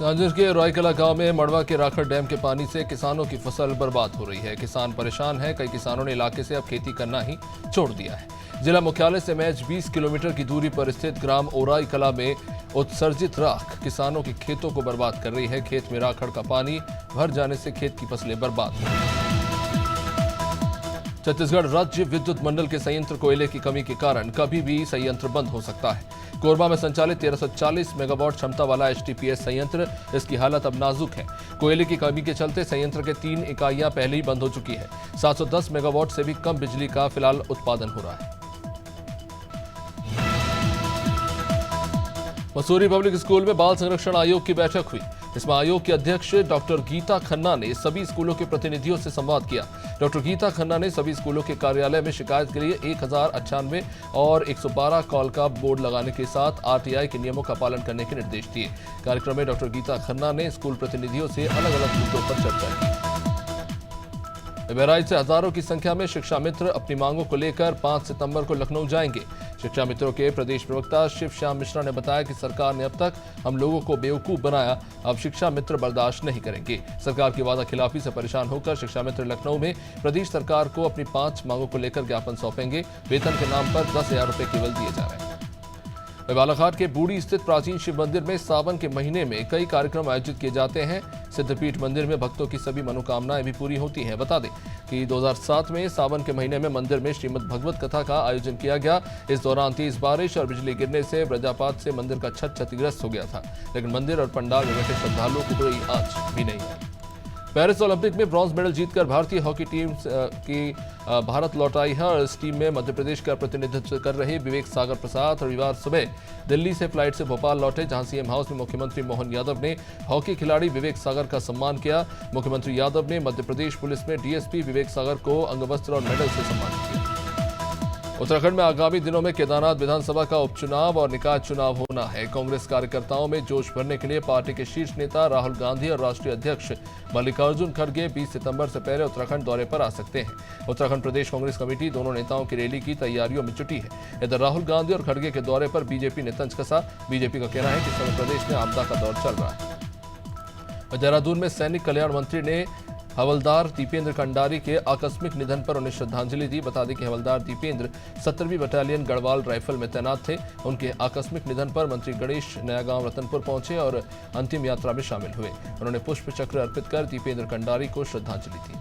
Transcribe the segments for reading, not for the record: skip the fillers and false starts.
झांझर के रायकला गांव में मड़वा के राखड़ डैम के पानी से किसानों की फसल बर्बाद हो रही है। किसान परेशान हैं। कई किसानों ने इलाके से अब खेती करना ही छोड़ दिया है। जिला मुख्यालय से महज 20 किलोमीटर की दूरी पर स्थित ग्राम ओराई कला में उत्सर्जित राख किसानों के खेतों को बर्बाद कर रही है। खेत में राखड़ का पानी भर जाने से खेत की फसलें बर्बाद हो रही हैं। छत्तीसगढ़ राज्य विद्युत मंडल के संयंत्र कोयले की कमी के कारण कभी भी संयंत्र बंद हो सकता है। कोरबा में संचालित 1340 मेगावाट क्षमता वाला एचटीपीएस संयंत्र, इसकी हालत अब नाजुक है। कोयले की कमी के चलते संयंत्र के 3 इकाइयां पहले ही बंद हो चुकी है। 710 मेगावाट से भी कम बिजली का फिलहाल उत्पादन हो रहा है। मसूरी पब्लिक स्कूल में बाल संरक्षण आयोग की बैठक हुई। इसमें आयोग के अध्यक्ष डॉक्टर गीता खन्ना ने सभी स्कूलों के प्रतिनिधियों से संवाद किया। डॉक्टर गीता खन्ना ने सभी स्कूलों के कार्यालय में शिकायत के लिए 1098 और 112 कॉल का बोर्ड लगाने के साथ आरटीआई के नियमों का पालन करने के निर्देश दिए। कार्यक्रम में डॉक्टर गीता खन्ना ने स्कूल प्रतिनिधियों से अलग अलग मुद्दों पर चर्चा की। बहराइच से हजारों की संख्या में शिक्षा मित्र अपनी मांगों को लेकर 5 सितंबर को लखनऊ जाएंगे। शिक्षा मित्रों के प्रदेश प्रवक्ता शिव श्याम मिश्रा ने बताया कि सरकार ने अब तक हम लोगों को बेवकूफ बनाया, अब शिक्षा मित्र बर्दाश्त नहीं करेंगे। सरकार की वादा खिलाफी से परेशान होकर शिक्षा मित्र लखनऊ में प्रदेश सरकार को अपनी 5 मांगों को लेकर ज्ञापन सौंपेंगे। वेतन के नाम पर 10,000 रुपए केवल दिए जा रहे हैं। बालाघाट के बूढ़ी स्थित प्राचीन शिव मंदिर में सावन के महीने में कई कार्यक्रम आयोजित किए जाते हैं। सिद्धपीठ मंदिर में भक्तों की सभी मनोकामनाएं भी पूरी होती हैं। बता दें कि 2007 में सावन के महीने में मंदिर में श्रीमद् भगवत कथा का आयोजन किया गया। इस दौरान तेज बारिश और बिजली गिरने से वज्रपात से मंदिर का छत क्षतिग्रस्त हो गया था, लेकिन मंदिर और पंडाल में बैठे श्रद्धालुओं को कोई आंच भी नहीं आई। पेरिस ओलंपिक में ब्रॉन्ज मेडल जीतकर भारतीय हॉकी टीम की भारत लौट आई है और इस टीम में मध्य प्रदेश का प्रतिनिधित्व कर रहे विवेक सागर प्रसाद रविवार सुबह दिल्ली से फ्लाइट से भोपाल लौटे, जहां सीएम हाउस में मुख्यमंत्री मोहन यादव ने हॉकी खिलाड़ी विवेक सागर का सम्मान किया। मुख्यमंत्री यादव ने मध्य प्रदेश पुलिस में डीएसपी विवेक सागर को अंगवस्त्र और मेडल से सम्मानित किया। उत्तराखंड में आगामी दिनों में केदारनाथ विधानसभा का उपचुनाव और निकाय चुनाव होना है। कांग्रेस कार्यकर्ताओं में जोश भरने के लिए पार्टी के शीर्ष नेता राहुल गांधी और राष्ट्रीय अध्यक्ष मल्लिकार्जुन खड़गे 20 सितंबर से पहले उत्तराखंड दौरे पर आ सकते हैं। उत्तराखंड प्रदेश कांग्रेस कमेटी दोनों नेताओं की रैली की तैयारियों में जुटी है। इधर राहुल गांधी और खड़गे के दौरे पर बीजेपी ने तंज कसा। बीजेपी का कहना है कि इस समय प्रदेश में आपदा का दौर चल रहा है। देहरादून में सैनिक कल्याण मंत्री ने हवलदार दीपेंद्र कंडारी के आकस्मिक निधन पर उन्हें श्रद्धांजलि दी। बता दें कि हवलदार दीपेंद्र 17वीं बटालियन गढ़वाल राइफल में तैनात थे। उनके आकस्मिक निधन पर मंत्री गणेश नयागांव रतनपुर पहुंचे और अंतिम यात्रा में शामिल हुए। उन्होंने पुष्प चक्र अर्पित कर दीपेंद्र कंडारी को श्रद्धांजलि दी।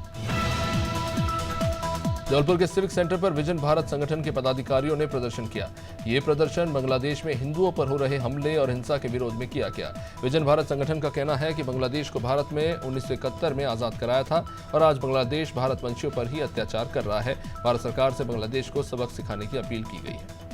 जबलपुर के सिविक सेंटर पर विजन भारत संगठन के पदाधिकारियों ने प्रदर्शन किया। ये प्रदर्शन बांग्लादेश में हिंदुओं पर हो रहे हमले और हिंसा के विरोध में किया गया। विजन भारत संगठन का कहना है कि बांग्लादेश को भारत में 1971 में आजाद कराया था और आज बांग्लादेश भारतवंशियों पर ही अत्याचार कर रहा है। भारत सरकार से बांग्लादेश को सबक सिखाने की अपील की गई है।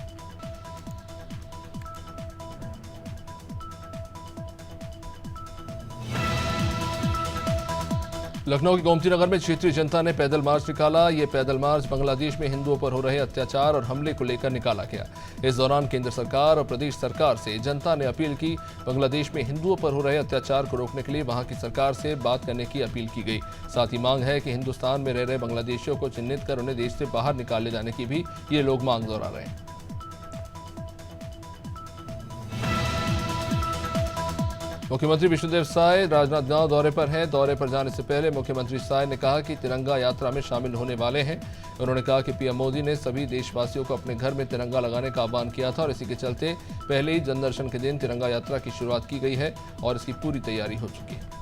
लखनऊ के गोमती नगर में क्षेत्रीय जनता ने पैदल मार्च निकाला। ये पैदल मार्च बांग्लादेश में हिंदुओं पर हो रहे अत्याचार और हमले को लेकर निकाला गया। इस दौरान केंद्र सरकार और प्रदेश सरकार से जनता ने अपील की। बांग्लादेश में हिंदुओं पर हो रहे अत्याचार को रोकने के लिए वहां की सरकार से बात करने की अपील की गई। साथ ही मांग है कि हिंदुस्तान में रह रहे बांग्लादेशियों को चिन्हित कर उन्हें देश से बाहर निकाले जाने की भी ये लोग मांग दोहरा रहे हैं। मुख्यमंत्री विष्णुदेव साय राजनांदगांव दौरे पर हैं। दौरे पर जाने से पहले मुख्यमंत्री साय ने कहा कि तिरंगा यात्रा में शामिल होने वाले हैं। उन्होंने कहा कि पीएम मोदी ने सभी देशवासियों को अपने घर में तिरंगा लगाने का आह्वान किया था और इसी के चलते पहले ही जनदर्शन के दिन तिरंगा यात्रा की शुरुआत की गई है और इसकी पूरी तैयारी हो चुकी है।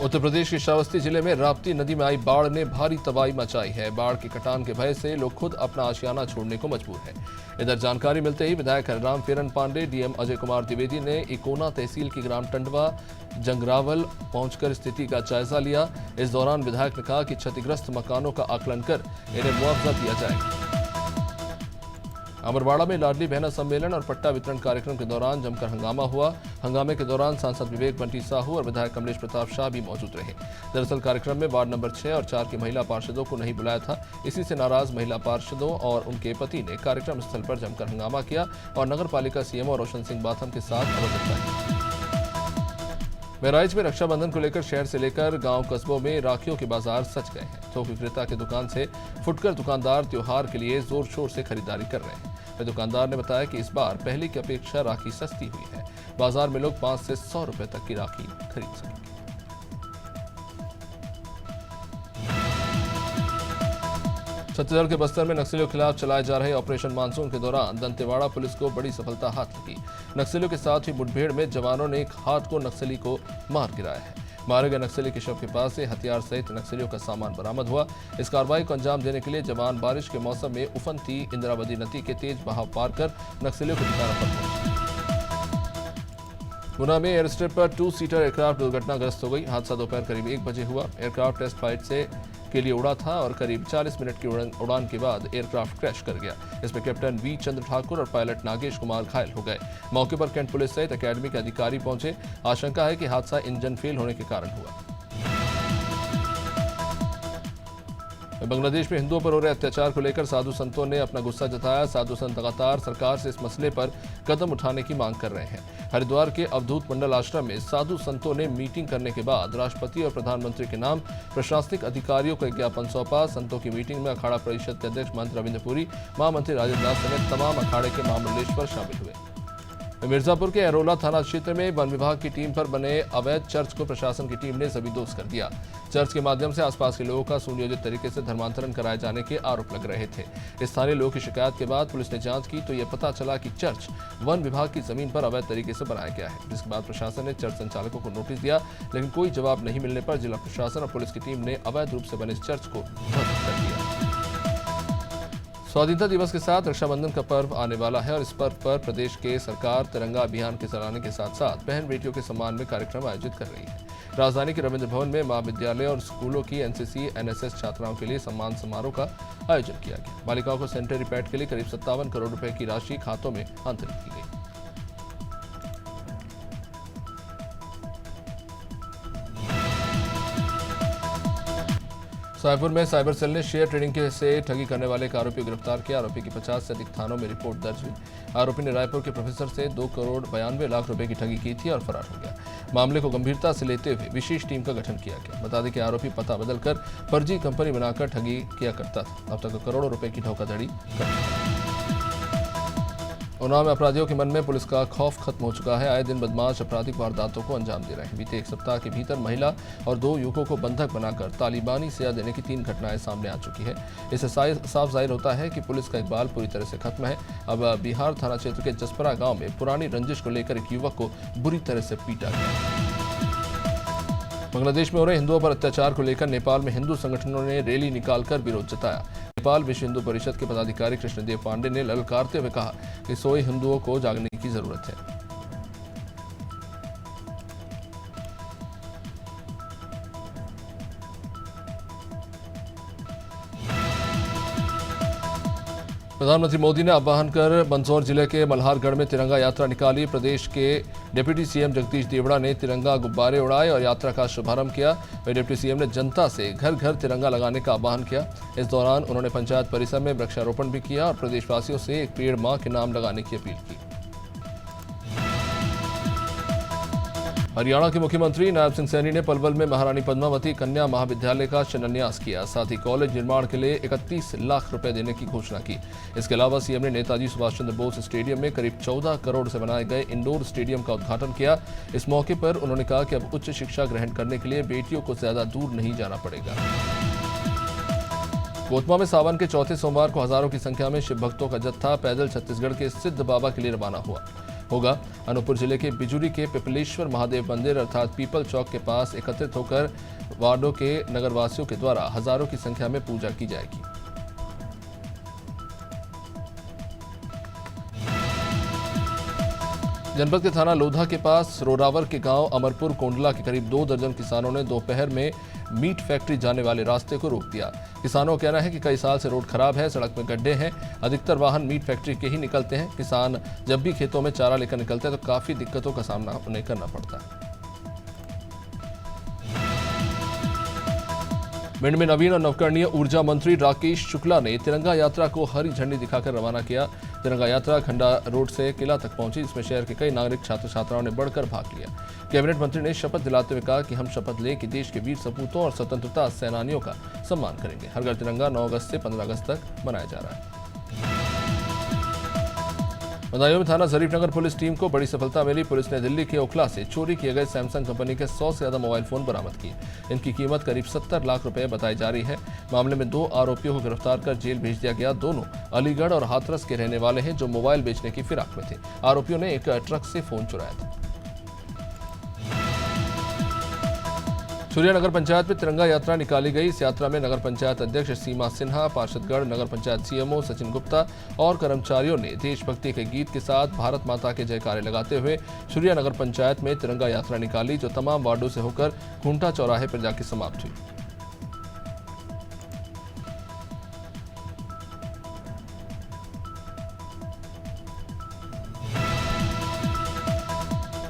उत्तर प्रदेश के श्रावस्ती जिले में राप्ती नदी में आई बाढ़ ने भारी तबाही मचाई है। बाढ़ के कटान के भय से लोग खुद अपना आशियाना छोड़ने को मजबूर हैं। इधर जानकारी मिलते ही विधायक हरिराम फेरन पांडे, डीएम अजय कुमार द्विवेदी ने इकोना तहसील की ग्राम टंडवा जंगरावल पहुंचकर स्थिति का जायजा लिया। इस दौरान विधायक ने कहा कि क्षतिग्रस्त मकानों का आकलन कर इन्हें मुआवजा दिया जाएगा। अमरवाड़ा में लाडली बहना सम्मेलन और पट्टा वितरण कार्यक्रम के दौरान जमकर हंगामा हुआ। हंगामे के दौरान सांसद विवेक बंटी साहू और विधायक कमलेश प्रताप शाह भी मौजूद रहे। दरअसल कार्यक्रम में वार्ड नंबर 6 और 4 के महिला पार्षदों को नहीं बुलाया था। इसी से नाराज महिला पार्षदों और उनके पति ने कार्यक्रम स्थल पर जमकर हंगामा किया और नगर पालिका सीएमओ रोशन सिंह बाथम के साथ अवैध की। बहराइच में रक्षाबंधन को लेकर शहर से लेकर गांव कस्बों में राखियों के बाजार सज गए हैं। थोक विक्रेता की दुकान से फुटकर दुकानदार त्योहार के लिए जोर शोर से खरीदारी कर रहे हैं। वह दुकानदार ने बताया कि इस बार पहले की अपेक्षा राखी सस्ती हुई है। बाजार में लोग 5 से 100 रुपए तक की राखी खरीद सकेंगे। छत्तीसगढ़ के बस्तर में नक्सलियों के खिलाफ चलाए जा रहे ऑपरेशन मानसून के दौरान दंतेवाड़ा पुलिस को बड़ी सफलता हाथ लगी। नक्सलियों के साथ ही मुठभेड़ में जवानों ने एक हाथ को नक्सली को मार गिराया है। मारे गए नक्सली के शव के पास से हथियार सहित नक्सलियों का सामान बरामद हुआ। इस कार्रवाई को अंजाम देने के लिए जवान बारिश के मौसम में उफनती इंदिरावती नदी के तेज बहाव पार कर नक्सलियों के ठिकानों पर पहुंचे। गुना में एयर स्ट्रिप पर 2 सीटर एयरक्राफ्ट दुर्घटनाग्रस्त हो गई। हादसा दोपहर करीब 1 बजे हुआ। एयरक्राफ्ट टेस्ट फ्लाइट के लिए उड़ा था और करीब 40 मिनट की उड़ान के बाद एयरक्राफ्ट क्रैश कर गया। इसमें कैप्टन वी चंद्र ठाकुर और पायलट नागेश कुमार घायल हो गए। मौके पर कैंट पुलिस सहित अकेडमी के अधिकारी पहुंचे। आशंका है कि हादसा इंजन फेल होने के कारण हुआ। बांग्लादेश में हिंदुओं पर हो रहे अत्याचार को लेकर साधु संतों ने अपना गुस्सा जताया। साधु संत लगातार सरकार से इस मसले पर कदम उठाने की मांग कर रहे हैं। हरिद्वार के अवधूत मंडल आश्रम में साधु संतों ने मीटिंग करने के बाद राष्ट्रपति और प्रधानमंत्री के नाम प्रशासनिक अधिकारियों को एक ज्ञापन सौंपा। संतों की मीटिंग में अखाड़ा परिषद के अध्यक्ष महंत रविंद्र पुरी, महामंत्री राजेंद्र नाथ समेत तमाम अखाड़े के महामंडलेश्वर शामिल हुए। मिर्जापुर के एरोला थाना क्षेत्र में वन विभाग की टीम पर बने अवैध चर्च को प्रशासन की टीम ने जबरदोज कर दिया। चर्च के माध्यम से आसपास के लोगों का सुनियोजित तरीके से धर्मांतरण कराए जाने के आरोप लग रहे थे। स्थानीय लोगों की शिकायत के बाद पुलिस ने जांच की तो यह पता चला कि चर्च वन विभाग की जमीन पर अवैध तरीके से बनाया गया है। जिसके बाद प्रशासन ने चर्च संचालकों को नोटिस दिया, लेकिन कोई जवाब नहीं मिलने पर जिला प्रशासन और पुलिस की टीम ने अवैध रूप से बने इस चर्च को ध्वस्त कर दिया। स्वाधीनता दिवस के साथ रक्षाबंधन का पर्व आने वाला है और इस पर्व पर प्रदेश के सरकार तिरंगा अभियान के चलाने के साथ साथ बहन बेटियों के सम्मान में कार्यक्रम आयोजित कर रही है। राजधानी के रविंद्र भवन में महाविद्यालय और स्कूलों की एनसीसी एनएसएस छात्राओं के लिए सम्मान समारोह का आयोजन किया गया। बालिकाओं को सैनिटरी पैड के लिए करीब 57 करोड़ रुपए की राशि खातों में अंतरित की गई। सायपुर में साइबर सेल ने शेयर ट्रेडिंग से ठगी करने वाले एक आरोपी को गिरफ्तार किया। आरोपी की 50 से अधिक थानों में रिपोर्ट दर्ज हुई। आरोपी ने रायपुर के प्रोफेसर से 2 करोड़ 92 लाख रुपए की ठगी की थी और फरार हो गया। मामले को गंभीरता से लेते हुए विशेष टीम का गठन किया गया। बता दें कि आरोपी पता बदलकर फर्जी कंपनी बनाकर ठगी किया करता था। अब तक करोड़ों रुपए की धोखाधड़ी कर चुका है। उन्नाव में अपराधियों के मन में पुलिस का खौफ खत्म हो चुका है। आए दिन बदमाश आपराधिक वारदातों को अंजाम दे रहे हैं। बीते 1 सप्ताह के भीतर महिला और 2 युवकों को बंधक बनाकर तालिबानी सजा देने की 3 घटनाएं सामने आ चुकी है। इससे साफ जाहिर होता है कि पुलिस का इकबाल पूरी तरह से खत्म है। अब बिहार थाना क्षेत्र के जसपरा गांव में पुरानी रंजिश को लेकर एक युवक को बुरी तरह से पीटा गया। बांग्लादेश में हो रहे हिंदुओं पर अत्याचार को लेकर नेपाल में हिंदू संगठनों ने रैली निकालकर विरोध जताया। नेपाल विश्व हिंदू परिषद के पदाधिकारी कृष्णदेव पांडे ने ललकारते हुए कहा कि सोए हिंदुओं को जागने की जरूरत है। प्रधानमंत्री मोदी ने आह्वान कर मंदसौर जिले के मल्हारगढ़ में तिरंगा यात्रा निकाली। प्रदेश के डिप्टी सीएम जगदीश देवड़ा ने तिरंगा गुब्बारे उड़ाए और यात्रा का शुभारंभ किया। वहीं डिप्टी सीएम ने जनता से घर घर तिरंगा लगाने का आह्वान किया। इस दौरान उन्होंने पंचायत परिसर में वृक्षारोपण भी किया और प्रदेशवासियों से एक पेड़ मां के नाम लगाने की अपील की। हरियाणा के मुख्यमंत्री नायब सिंह सैनी ने पलवल में महारानी पद्मावती कन्या महाविद्यालय का शिलान्यास किया। साथ ही कॉलेज निर्माण के लिए 31 लाख रुपए देने की घोषणा की। इसके अलावा सीएम ने नेताजी सुभाष चंद्र बोस स्टेडियम में करीब 14 करोड़ से बनाए गए इंडोर स्टेडियम का उद्घाटन किया। इस मौके पर उन्होंने कहा कि अब उच्च शिक्षा ग्रहण करने के लिए बेटियों को ज्यादा दूर नहीं जाना पड़ेगा। कोतमा में सावन के चौथे सोमवार को हजारों की संख्या में शिव भक्तों का जत्था पैदल छत्तीसगढ़ के सिद्ध बाबा के लिए रवाना होगा। अनूपपुर जिले के बिजुरी के पिपलेश्वर महादेव मंदिर अर्थात पीपल चौक के पास एकत्रित होकर वार्डों के नगरवासियों के द्वारा हजारों की संख्या में पूजा की जाएगी। जनपद के थाना लोधा के पास रोरावर के गांव अमरपुर कोंडला के करीब 2 दर्जन किसानों ने दोपहर में मीट फैक्ट्री जाने वाले रास्ते को रोक दिया। किसानों का कहना है कि कई साल से रोड खराब है, सड़क में गड्ढे हैं, अधिकतर वाहन मीट फैक्ट्री के ही निकलते हैं। किसान जब भी खेतों में चारा लेकर निकलते हैं तो काफी दिक्कतों का सामना उन्हें करना पड़ता है। भिंड में नवीन और नवकरणीय ऊर्जा मंत्री राकेश शुक्ला ने तिरंगा यात्रा को हरी झंडी दिखाकर रवाना किया। तिरंगा यात्रा खंडा रोड से किला तक पहुंची, जिसमें शहर के कई नागरिक छात्र छात्राओं ने बढ़कर भाग लिया। कैबिनेट मंत्री ने शपथ दिलाते हुए कहा कि हम शपथ लें कि देश के वीर सपूतों और स्वतंत्रता सेनानियों का सम्मान करेंगे। हर घर तिरंगा 9 अगस्त से 15 अगस्त तक मनाया जा रहा है। बदायूं में थाना जरीफनगर पुलिस टीम को बड़ी सफलता मिली। पुलिस ने दिल्ली के ओखला से चोरी किए गए सैमसंग कंपनी के 100 से ज्यादा मोबाइल फोन बरामद किए। इनकी कीमत करीब 70 लाख रुपए बताई जा रही है। मामले में 2 आरोपियों को गिरफ्तार कर जेल भेज दिया गया। दोनों अलीगढ़ और हाथरस के रहने वाले हैं जो मोबाइल बेचने की फिराक में थे। आरोपियों ने एक ट्रक से फोन चुराया था। सूर्या नगर पंचायत में तिरंगा यात्रा निकाली गई। इस यात्रा में नगर पंचायत अध्यक्ष सीमा सिन्हा, पार्षदगण, नगर पंचायत सीएमओ सचिन गुप्ता और कर्मचारियों ने देशभक्ति के गीत के साथ भारत माता के जयकारे लगाते हुए सूर्या नगर पंचायत में तिरंगा यात्रा निकाली, जो तमाम वार्डों से होकर खूंटा चौराहे पर जाकर समाप्त हुई।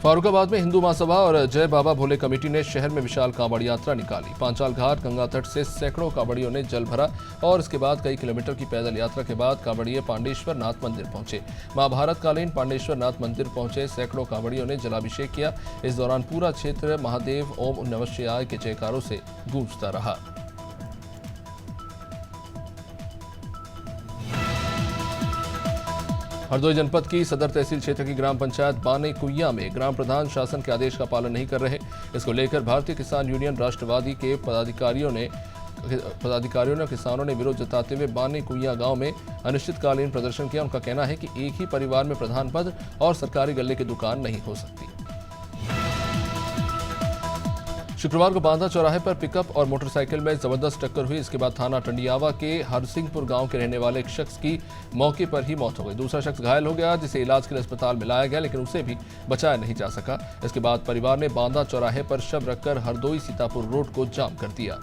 फारुखाबाद में हिंदू महासभा और जय बाबा भोले कमेटी ने शहर में विशाल कांवड़ यात्रा निकाली। पांचाल घाट गंगा तट से सैकड़ों कांवड़ियों ने जल भरा और इसके बाद कई किलोमीटर की पैदल यात्रा के बाद कांवड़िए पांडेश्वर नाथ मंदिर पहुंचे। महाभारत कालीन पांडेश्वर नाथ मंदिर पहुंचे सैकड़ों कांवड़ियों ने जलाभिषेक किया। इस दौरान पूरा क्षेत्र महादेव ओम नमः शिवाय के जयकारों से गूंजता रहा। हरदोई जनपद की सदर तहसील क्षेत्र की ग्राम पंचायत बाने कुइया में ग्राम प्रधान शासन के आदेश का पालन नहीं कर रहे। इसको लेकर भारतीय किसान यूनियन राष्ट्रवादी के पदाधिकारियों ने किसानों ने विरोध जताते हुए बाने कुइया गांव में अनिश्चितकालीन प्रदर्शन किया। उनका कहना है कि एक ही परिवार में प्रधान पद और सरकारी गल्ले की दुकान नहीं हो सकती। शुक्रवार को बांदा चौराहे पर पिकअप और मोटरसाइकिल में जबरदस्त टक्कर हुई। इसके बाद थाना टंडियावा के हरसिंहपुर गांव के रहने वाले एक शख्स की मौके पर ही मौत हो गई। दूसरा शख्स घायल हो गया, जिसे इलाज के लिए अस्पताल में लाया गया, लेकिन उसे भी बचाया नहीं जा सका। इसके बाद परिवार ने बांदा चौराहे पर शव रखकर हरदोई सीतापुर रोड को जाम कर दिया।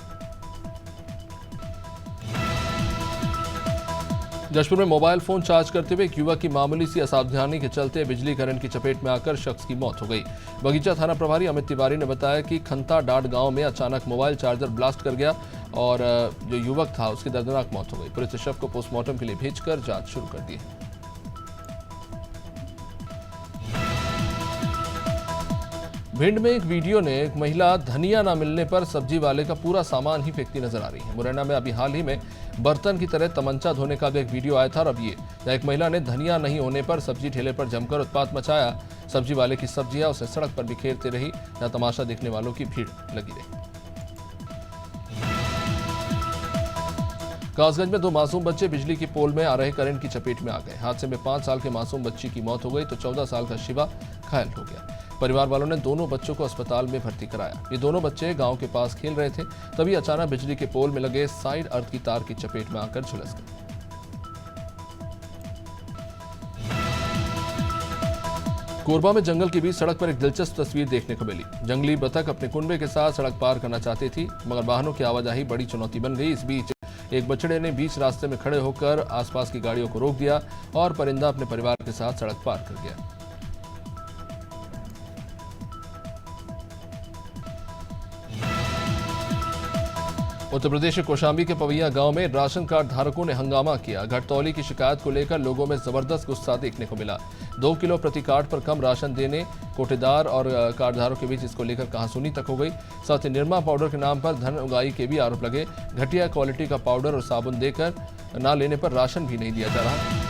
जशपुर में मोबाइल फोन चार्ज करते हुए एक युवक की मामूली सी असावधानी के चलते बिजली करंट की चपेट में आकर शख्स की मौत हो गई। बगीचा थाना प्रभारी अमित तिवारी ने बताया कि खंता डाट गांव में अचानक मोबाइल चार्जर ब्लास्ट कर गया और जो युवक था उसकी दर्दनाक मौत हो गई। पुलिस ने शव को पोस्टमार्टम के लिए भेजकर जांच शुरू कर दी है। भिंड में एक वीडियो ने एक महिला धनिया न मिलने पर सब्जी वाले का पूरा सामान ही फेंकती नजर आ रही है। मुरैना में अभी हाल ही में बर्तन की तरह तमंचा धोने का भी एक वीडियो आया था और अब ये एक महिला ने धनिया नहीं होने पर सब्जी ठेले पर जमकर उत्पात मचाया। सब्जी वाले की सब्जियां उसे सड़क पर बिखेरती रही, जहां तमाशा देखने वालों की भीड़ लगी रही। कासगंज में 2 मासूम बच्चे बिजली की पोल में आ रहे करंट की चपेट में आ गए। हादसे में 5 साल के मासूम बच्ची की मौत हो गई तो 14 साल का शिवा घायल हो गया। परिवार वालों ने दोनों बच्चों को अस्पताल में भर्ती कराया। ये दोनों बच्चे गांव के पास खेल रहे थे, तभी अचानक बिजली के पोल में लगे साइड अर्थ की तार की चपेट में आकर झुलस गए। कोरबा में जंगल के बीच सड़क पर एक दिलचस्प तस्वीर देखने को मिली। जंगली बतख अपने कुनबे के साथ सड़क पार करना चाहती थी, मगर वाहनों की आवाजाही बड़ी चुनौती बन गई। इस बीच एक बछड़े ने बीच रास्ते में खड़े होकर आसपास की गाड़ियों को रोक दिया और परिंदा अपने परिवार के साथ सड़क पार कर गया। उत्तर प्रदेश के कौशाम्बी के पवैया गांव में राशन कार्ड धारकों ने हंगामा किया। घटतौली की शिकायत को लेकर लोगों में जबरदस्त गुस्सा देखने को मिला। 2 किलो प्रति कार्ड पर कम राशन देने कोटेदार और कार्डधारकों के बीच इसको लेकर कहासुनी तक हो गई। साथ ही निरमा पाउडर के नाम पर धन उगाही के भी आरोप लगे। घटिया क्वालिटी का पाउडर और साबुन देकर न लेने पर राशन भी नहीं दिया जा रहा।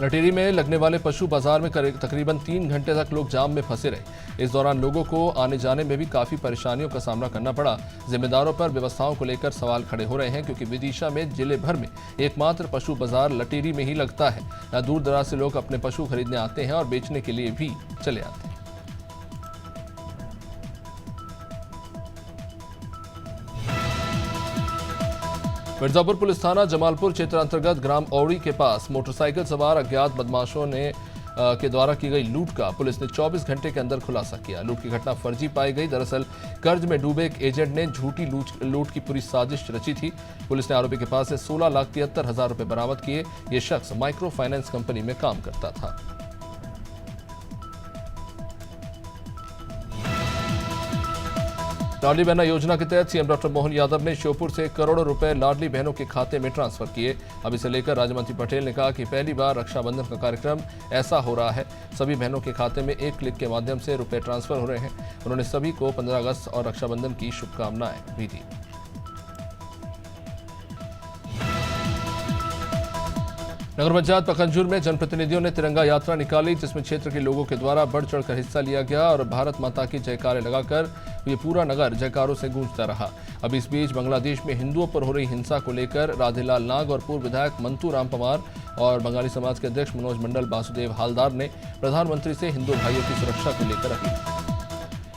लटेरी में लगने वाले पशु बाजार में तकरीबन 3 घंटे तक लोग जाम में फंसे रहे। इस दौरान लोगों को आने जाने में भी काफी परेशानियों का सामना करना पड़ा। जिम्मेदारों पर व्यवस्थाओं को लेकर सवाल खड़े हो रहे हैं, क्योंकि विदिशा में जिले भर में एकमात्र पशु बाजार लटेरी में ही लगता है। यहाँ दूर दराज से लोग अपने पशु खरीदने आते हैं और बेचने के लिए भी चले आते हैं। मिर्जापुर पुलिस थाना जमालपुर क्षेत्र अंतर्गत ग्राम औड़ी के पास मोटरसाइकिल सवार अज्ञात बदमाशों ने के द्वारा की गई लूट का पुलिस ने 24 घंटे के अंदर खुलासा किया। लूट की घटना फर्जी पाई गई। दरअसल कर्ज में डूबे एक एजेंट ने झूठी लूट की पूरी साजिश रची थी। पुलिस ने आरोपी के पास से 16,73,000 रुपए बरामद किए। ये शख्स माइक्रो फाइनेंस कंपनी में काम करता था। लाडली बहना योजना के तहत सीएम डॉक्टर मोहन यादव ने श्योपुर से करोड़ों रुपए लाडली बहनों के खाते में ट्रांसफर किए। अब इसे लेकर राज्यमंत्री पटेल ने कहा कि पहली बार रक्षाबंधन का कार्यक्रम ऐसा हो रहा है। सभी बहनों के खाते में एक क्लिक के माध्यम से रुपए ट्रांसफर हो रहे हैं। उन्होंने सभी को 15 अगस्त और रक्षाबंधन की शुभकामनाएं भी दी। नगर पंचायत पखनजूर में जनप्रतिनिधियों ने तिरंगा यात्रा निकाली, जिसमें क्षेत्र के लोगों के द्वारा बढ़ चढ़कर हिस्सा लिया गया और भारत माता की जयकारे लगाकर ये पूरा नगर जयकारों से गूंजता रहा। अब इस बीच बांग्लादेश में हिंदुओं पर हो रही हिंसा को लेकर राधेलाल नाग और पूर्व विधायक मंतू राम पवार और बंगाली समाज के अध्यक्ष मनोज मंडल वासुदेव हालदार ने प्रधानमंत्री से हिंदू भाइयों की सुरक्षा को लेकर अपील।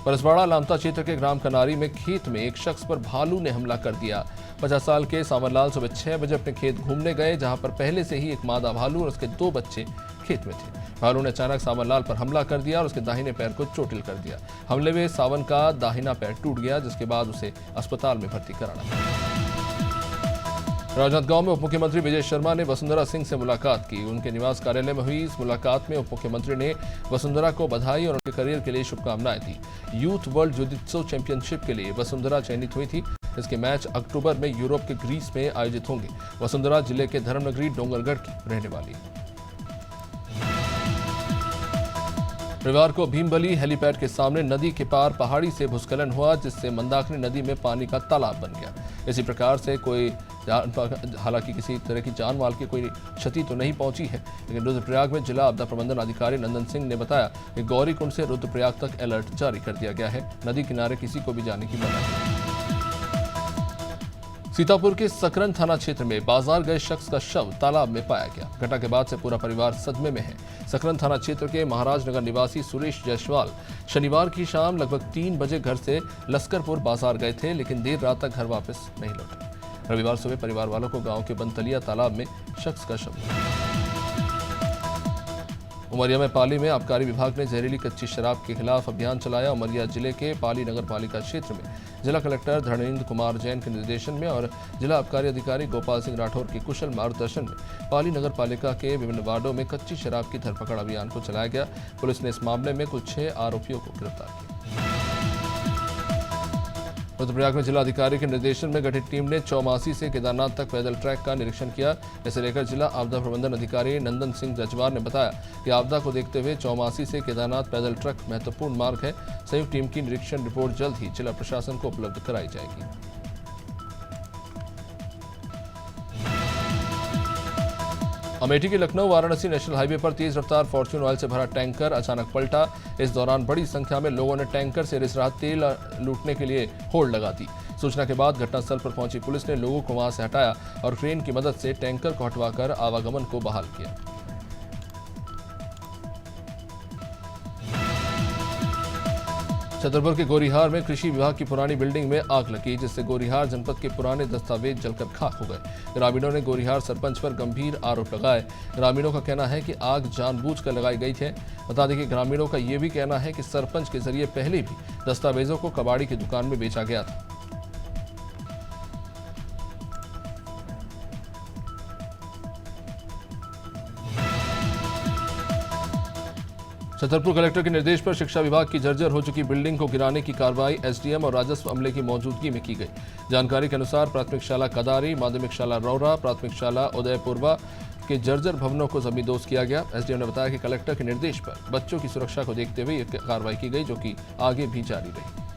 परसवाड़ा लामता क्षेत्र के ग्राम कनारी में खेत में एक शख्स पर भालू ने हमला कर दिया। 50 साल के सावरलाल सुबह 6 बजे अपने खेत घूमने गए, जहां पर पहले से ही एक मादा भालू और उसके 2 बच्चे खेत में थे। भालू ने अचानक सावरलाल पर हमला कर दिया और उसके दाहिने पैर को चोटिल कर दिया। हमले में सावन का दाहिना पैर टूट गया, जिसके बाद उसे अस्पताल में भर्ती कराना पड़ा। राजनांदगांव में उप मुख्यमंत्री विजय शर्मा ने वसुंधरा सिंह से मुलाकात की। उनके निवास कार्यालय में हुई इस मुलाकात में उप मुख्यमंत्री ने वसुंधरा को बधाई और उनके करियर के लिए शुभकामनाएं दी। यूथ वर्ल्ड जुजित्सु चैंपियनशिप के लिए वसुंधरा चयनित हुई थी। इसके मैच अक्टूबर में यूरोप के ग्रीस में आयोजित होंगे। वसुंधरा जिले के धर्मनगरी डोंगरगढ़ की रहने वाली है। रविवार को भीमबली हेलीपैड के सामने नदी के पार पहाड़ी से भूस्खलन हुआ, जिससे मंदाकिनी नदी में पानी का तालाब बन गया। इसी प्रकार से हालांकि किसी तरह की जान माल की कोई क्षति तो नहीं पहुंची है, लेकिन रुद्रप्रयाग में जिला आपदा प्रबंधन अधिकारी नंदन सिंह ने बताया कि गौरीकुंड से रुद्रप्रयाग तक अलर्ट जारी कर दिया गया है। नदी किनारे किसी को भी जाने की मनाही है। सीतापुर के सकरन थाना क्षेत्र में बाजार गए शख्स का शव तालाब में पाया गया। घटना के बाद से पूरा परिवार सदमे में है। सकरन थाना क्षेत्र के महाराजनगर निवासी सुरेश जायसवाल शनिवार की शाम लगभग 3 बजे घर से लस्करपुर बाजार गए थे, लेकिन देर रात तक घर वापस नहीं लौटे। रविवार सुबह परिवार वालों को गांव के बनतलिया तालाब में शख्स का शव मिला। उमरिया में पाली में आबकारी विभाग ने जहरीली कच्ची शराब के खिलाफ अभियान चलाया। उमरिया जिले के पाली नगर पालिका क्षेत्र में जिला कलेक्टर धर्मेंद्र कुमार जैन के निर्देशन में और जिला आबकारी अधिकारी गोपाल सिंह राठौर के कुशल मार्गदर्शन में पाली नगर पालिका के विभिन्न वार्डों में कच्ची शराब की धरपकड़ अभियान को चलाया गया। पुलिस ने इस मामले में कुल 6 आरोपियों को गिरफ्तार किया। रुद्रप्रयाग में जिलाधिकारी के निर्देशन में गठित टीम ने चौमासी से केदारनाथ तक पैदल ट्रैक का निरीक्षण किया। इसे लेकर जिला आपदा प्रबंधन अधिकारी नंदन सिंह जजवार ने बताया कि आपदा को देखते हुए चौमासी से केदारनाथ पैदल ट्रैक महत्वपूर्ण मार्ग है। संयुक्त टीम की निरीक्षण रिपोर्ट जल्द ही जिला प्रशासन को उपलब्ध कराई जाएगी। अमेठी के लखनऊ वाराणसी नेशनल हाईवे पर तेज रफ्तार फॉर्च्यून ऑयल से भरा टैंकर अचानक पलटा। इस दौरान बड़ी संख्या में लोगों ने टैंकर से रिस रहा तेल लूटने के लिए होड़ लगा दी। सूचना के बाद घटनास्थल पर पहुंची पुलिस ने लोगों को वहां से हटाया और क्रेन की मदद से टैंकर को हटवाकर आवागमन को बहाल किया। छतरपुर के गोरीहार में कृषि विभाग की पुरानी बिल्डिंग में आग लगी, जिससे गोरीहार जनपद के पुराने दस्तावेज जलकर खाक हो गए। ग्रामीणों ने गोरीहार सरपंच पर गंभीर आरोप लगाए। ग्रामीणों का कहना है कि आग जानबूझकर लगाई गई है। बता दें कि ग्रामीणों का यह भी कहना है कि सरपंच के जरिए पहले भी दस्तावेजों को कबाड़ी की दुकान में बेचा गया था। छतरपुर कलेक्टर के निर्देश पर शिक्षा विभाग की जर्जर हो चुकी बिल्डिंग को गिराने की कार्रवाई एसडीएम और राजस्व अमले की मौजूदगी में की गई। जानकारी के अनुसार प्राथमिक शाला कदारी, माध्यमिक शाला रौरा, प्राथमिक शाला उदयपुरवा के जर्जर भवनों को जमींदोज किया गया। एसडीएम ने बताया कि कलेक्टर के निर्देश पर बच्चों की सुरक्षा को देखते हुए यह कार्रवाई की गई, जो कि आगे भी जारी रही।